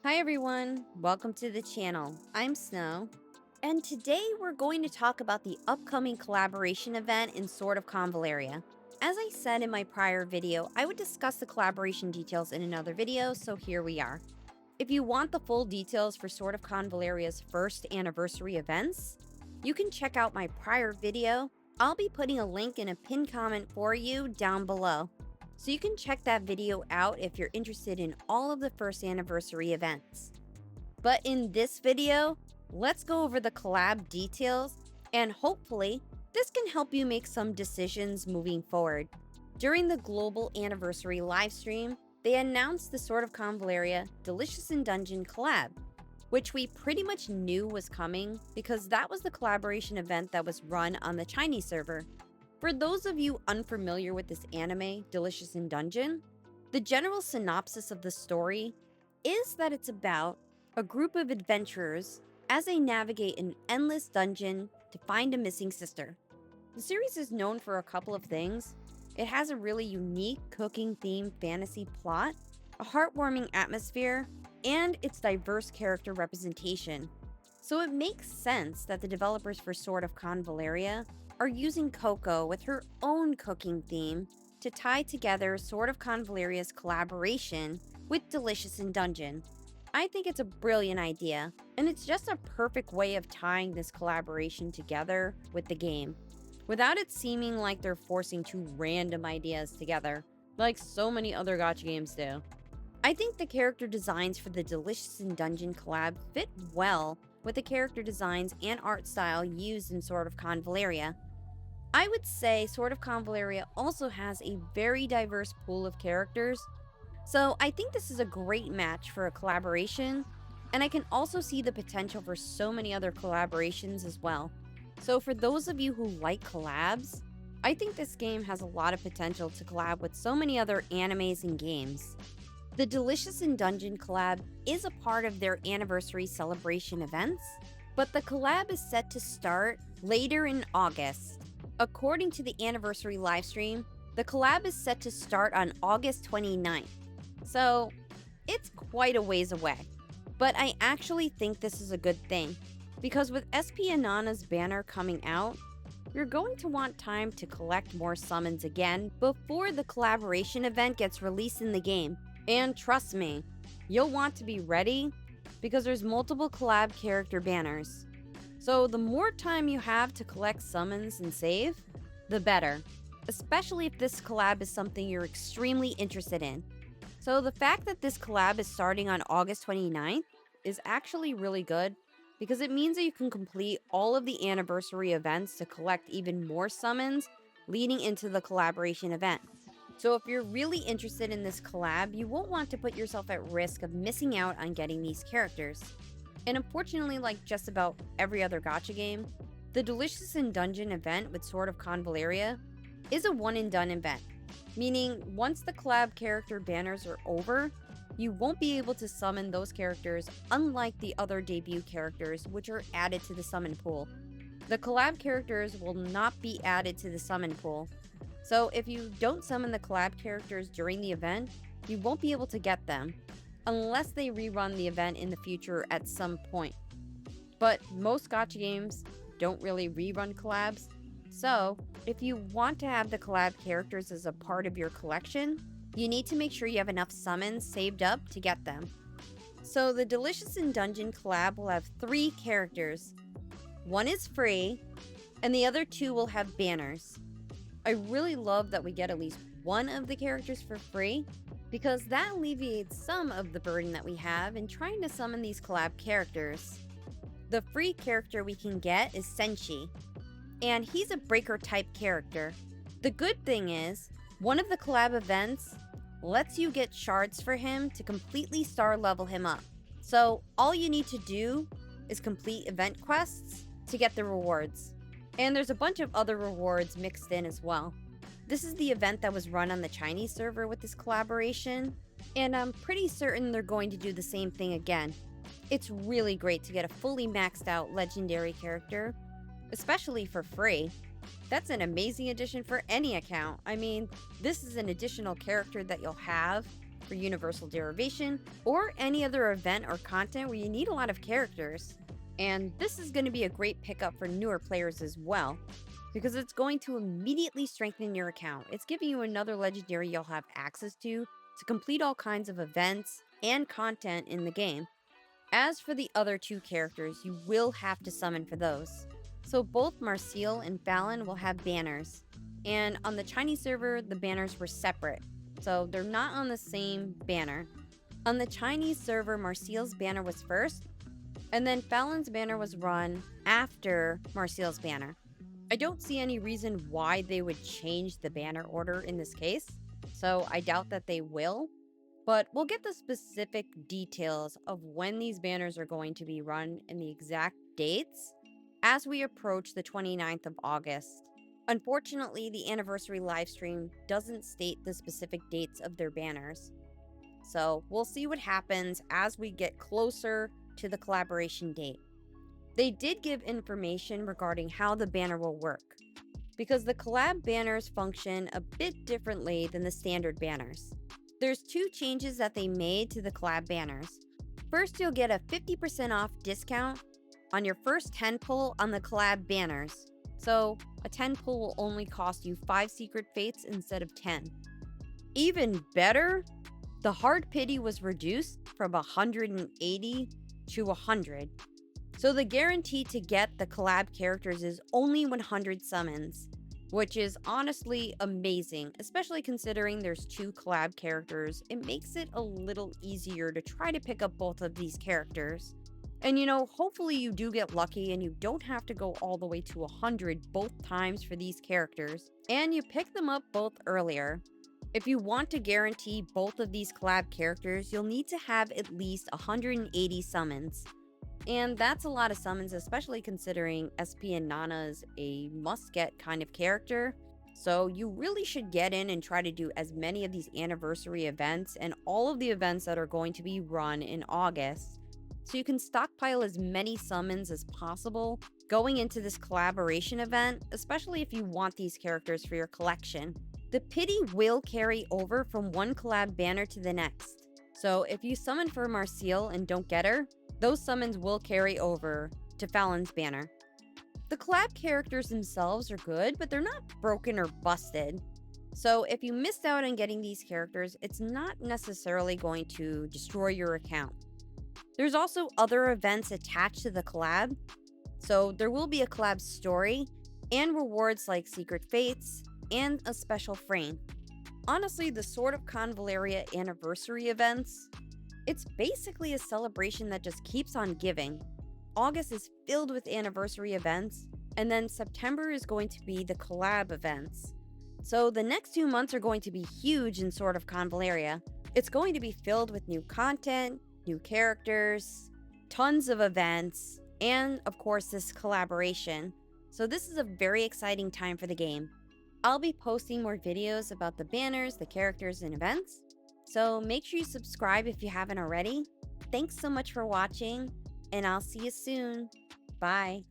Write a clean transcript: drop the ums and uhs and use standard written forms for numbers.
Hi everyone, welcome to the channel. I'm Snow, and today we're going to talk about the upcoming collaboration event in Sword of Convalaria. As I said in my prior video, I would discuss the collaboration details in another video, so here we are. If you want the full details for Sword of Convalaria's first anniversary events, you can check out my prior video. I'll be putting a link in a pinned comment for you down below. So you can check that video out if you're interested in all of the first anniversary events. But in this video, let's go over the collab details, and hopefully, this can help you make some decisions moving forward. During the global anniversary livestream, they announced the Sword of Convalaria Delicious in Dungeon collab, which we pretty much knew was coming because that was the collaboration event that was run on the Chinese server. For those of you unfamiliar with this anime, Delicious in Dungeon, the general synopsis of the story is that it's about a group of adventurers as they navigate an endless dungeon to find a missing sister. The series is known for a couple of things. It has a really unique cooking-themed fantasy plot, a heartwarming atmosphere, and its diverse character representation. So it makes sense that the developers for Sword of Convalaria are using Coco with her own cooking theme to tie together Sword of Convalaria's collaboration with Delicious in Dungeon. I think it's a brilliant idea, and it's just a perfect way of tying this collaboration together with the game, without it seeming like they're forcing two random ideas together, like so many other gacha games do. I think the character designs for the Delicious in Dungeon collab fit well with the character designs and art style used in Sword of Convalaria. I would say Sword of Convalaria also has a very diverse pool of characters, so I think this is a great match for a collaboration, and I can also see the potential for so many other collaborations as well. So for those of you who like collabs, I think this game has a lot of potential to collab with so many other animes and games. The Delicious in Dungeon collab is a part of their anniversary celebration events, but the collab is set to start later in August. According to the anniversary livestream, the collab is set to start on August 29th, so it's quite a ways away. But I actually think this is a good thing, because with SP Anana's banner coming out, you're going to want time to collect more summons again before the collaboration event gets released in the game. And trust me, you'll want to be ready because there's multiple collab character banners. So the more time you have to collect summons and save, the better, especially if this collab is something you're extremely interested in. So the fact that this collab is starting on August 29th is actually really good because it means that you can complete all of the anniversary events to collect even more summons leading into the collaboration event. So if you're really interested in this collab, you won't want to put yourself at risk of missing out on getting these characters. And unfortunately, like just about every other gacha game, the Delicious in Dungeon event with Sword of Convalaria is a one-and-done event, meaning once the collab character banners are over, you won't be able to summon those characters unlike the other debut characters which are added to the summon pool. The collab characters will not be added to the summon pool, so if you don't summon the collab characters during the event, you won't be able to get them, unless they rerun the event in the future at some point. But most gacha games don't really rerun collabs, so if you want to have the collab characters as a part of your collection, you need to make sure you have enough summons saved up to get them. So the Delicious in Dungeon collab will have 3 characters. One is free, and the other 2 will have banners. I really love that we get at least one of the characters for free, because that alleviates some of the burden that we have in trying to summon these collab characters. The free character we can get is Senshi, and he's a breaker type character. The good thing is, one of the collab events lets you get shards for him to completely star level him up. So all you need to do is complete event quests to get the rewards. And there's a bunch of other rewards mixed in as well. This is the event that was run on the Chinese server with this collaboration, and I'm pretty certain they're going to do the same thing again. It's really great to get a fully maxed out legendary character, especially for free. That's an amazing addition for any account. I mean, this is an additional character that you'll have for Universal Derivation, or any other event or content where you need a lot of characters. And this is going to be a great pickup for newer players as well, because it's going to immediately strengthen your account. It's giving you another legendary you'll have access to complete all kinds of events and content in the game. As for the other two characters, you will have to summon for those. So both Marcial and Fallon will have banners. And on the Chinese server, the banners were separate, so they're not on the same banner. On the Chinese server, Marcial's banner was first, and then Fallon's banner was run after Marcial's banner. I don't see any reason why they would change the banner order in this case, so I doubt that they will. But we'll get the specific details of when these banners are going to be run and the exact dates as we approach the 29th of August. Unfortunately, the anniversary livestream doesn't state the specific dates of their banners. So we'll see what happens as we get closer to the collaboration date. They did give information regarding how the banner will work, because the collab banners function a bit differently than the standard banners. There's two changes that they made to the collab banners. First, you'll get a 50% off discount on your first 10 pull on the collab banners. So a 10 pull will only cost you 5 secret fates instead of 10. Even better, the hard pity was reduced from 180 to 100. So the guarantee to get the collab characters is only 100 summons, which is honestly amazing, especially considering there's 2 collab characters. It makes it a little easier to try to pick up both of these characters. And hopefully you do get lucky and you don't have to go all the way to 100 both times for these characters, and you pick them up both earlier. If you want to guarantee both of these collab characters, you'll need to have at least 180 summons. And that's a lot of summons, especially considering SP and Nana is a must-get kind of character. So you really should get in and try to do as many of these anniversary events and all of the events that are going to be run in August, so you can stockpile as many summons as possible going into this collaboration event, especially if you want these characters for your collection. The pity will carry over from one collab banner to the next. So if you summon for Marcial and don't get her, those summons will carry over to Fallon's banner. The collab characters themselves are good, but they're not broken or busted. So if you missed out on getting these characters, it's not necessarily going to destroy your account. There's also other events attached to the collab. So there will be a collab story and rewards like Secret Fates and a special frame. Honestly, the Sword of Convaleria anniversary events, it's basically a celebration that just keeps on giving. August is filled with anniversary events, and then September is going to be the collab events. So the next 2 months are going to be huge in Sword of Convaleria. It's going to be filled with new content, new characters, tons of events, and of course this collaboration. So this is a very exciting time for the game. I'll be posting more videos about the banners, the characters, and events. So make sure you subscribe if you haven't already. Thanks so much for watching, and I'll see you soon. Bye.